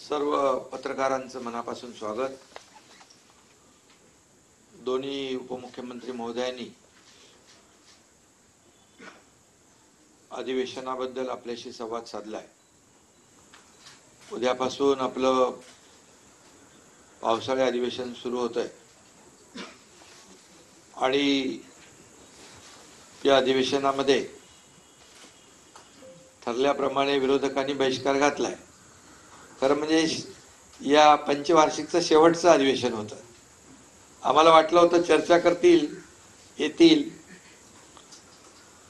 सर्व पत्रकारांचं मनापासून स्वागत। दोन्ही उपमुख्यमंत्री महोदयांनी अधिवेशनाबद्दल आपल्याशी संवाद साधलाय। उद्यापासून आपलं पावसाळी अधिवेशन सुरू होतंय आणि या अधिवेशनामध्ये ठरल्याप्रमाणे विरोधकांनी बहिष्कार घातलाय। खरं म्हणजे या पंचवार्षिकचं शेवटचं अधिवेशन होतं। आम्हाला वाटलं होतं चर्चा करतील, येतील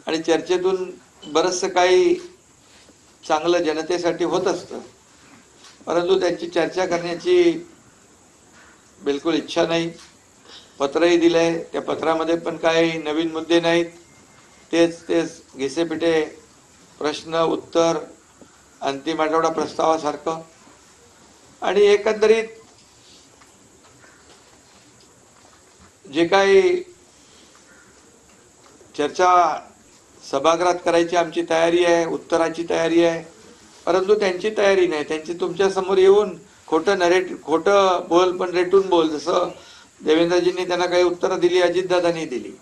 आणि चर्चेतून बरंचसं काही चांगलं जनतेसाठी होत असतं, परंतु त्यांची चर्चा करण्याची बिलकुल इच्छा नाही। पत्रही दिलंय, त्या पत्रामध्ये पण काही नवीन मुद्दे नाहीत। तेच घिसेपिटे प्रश्न उत्तर, अंतिम आठवडा प्रस्तावासारखं। आणि एकंदरीत जे काही चर्चा सभागृहात करायची आमची तयारी आहे, उत्तराची तयारी आहे, परंतु त्यांची तयारी नाही। त्यांची तुमच्या समोर येऊन खोटं बोल पण रेटून बोल, जसं देवेंद्रजींनी त्यांना काही उत्तरं दिली, अजितदादांनी दिली।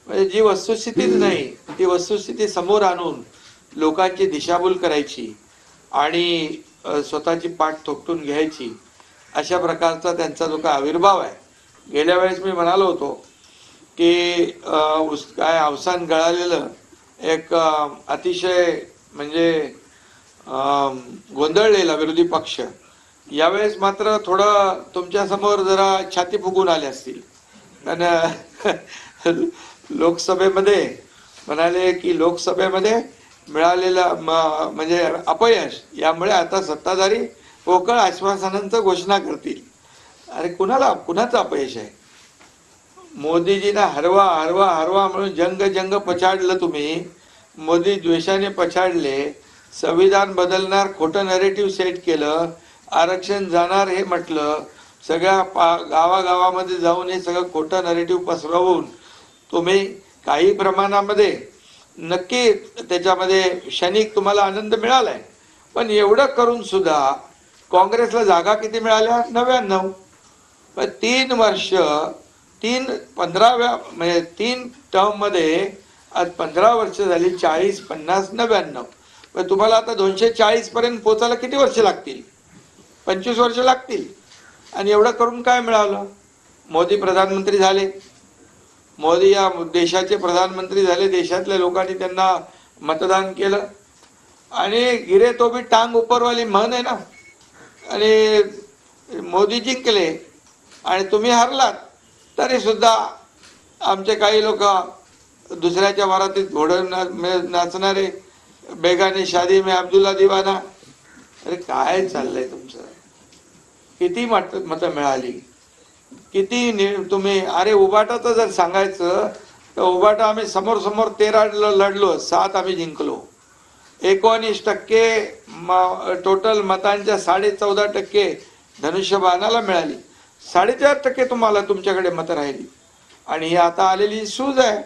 म्हणजे जी वस्तुस्थितीच नाही ती वस्तुस्थिती समोर आणून लोकांची दिशाभूल करायची आणि स्वतःची पाठ थोपटून घ्यायची, अशा प्रकारचा त्यांचा जो काही आविर्भाव आहे। गेल्या वेळेस मी म्हणालो होतो की काय अवसान गळालेलं एक अतिशय म्हणजे गोंधळलेला विरोधी पक्ष यावेळेस मात्र थोडं तुमच्या समोर जरा छाती फुगून आले असतील। कारण लोकसभेमध्ये म्हणाले की लोकसभेमध्ये मिळालेलं म्हणजे अपयश यामुळे आता सत्ताधारी पोकळ आश्वासनांचं घोषणा करतील। अरे कुणाचं अपयश आहे? मोदीजींना हरवा हरवा हरवा म्हणून जंग पछाडलं तुम्ही, मोदी द्वेषाने पछाडले, संविधान बदलणार खोटं नरेटिव्ह सेट केलं, आरक्षण जाणार हे म्हटलं, सगळ्या गावागावामध्ये जाऊन हे सगळं खोटं नरेटिव्ह पसरवून तुम्ही काही प्रमाणामध्ये नक्की त्याच्यामध्ये क्षणिक तुम्हाला आनंद मिळालाय, पण एवढं करून सुद्धा काँग्रेसला जागा किती मिळाल्या? 99। पण 3 वर्ष 15व्या म्हणजे 3 टर्म मध्ये आज 15 वर्ष झाली, 40 50 99। पण तुम्हाला आता 240 पर्यंत पोहोचायला किती वर्ष लागतील? 25 वर्ष लागतील। आणि एवढं करून काय मिळालं? मोदी प्रधानमंत्री झाले, मोदी या देशाचे प्रधानमंत्री झाले, देशातल्या लोकांनी त्यांना मतदान केलं आणि गिरे तो भी टांग ऊपरवाली म्हण आहे ना, आणि मोदी जिंकले आणि तुम्ही हरलात, तरी सुद्धा आमचे काही लोक दुसऱ्याच्या वरातीत घोडं नाचणारे, बेगाने शादी में अब्दुल्ला दिवाना। अरे काय चाललंय तुमचं? किती मतं मिळाली, किती तुम्ही? अरे उबाटाचं जर सांगायचं तर उबाटा आम्ही समोर 13 लढलो, 7 आम्ही जिंकलो। 19% टोटल मतांच्या 14.5% धनुष्यबाणाला मिळाली, 4.5% तुम्हाला तुमच्याकडे मतं राहिली। आणि ही आता आलेली सूज आहे।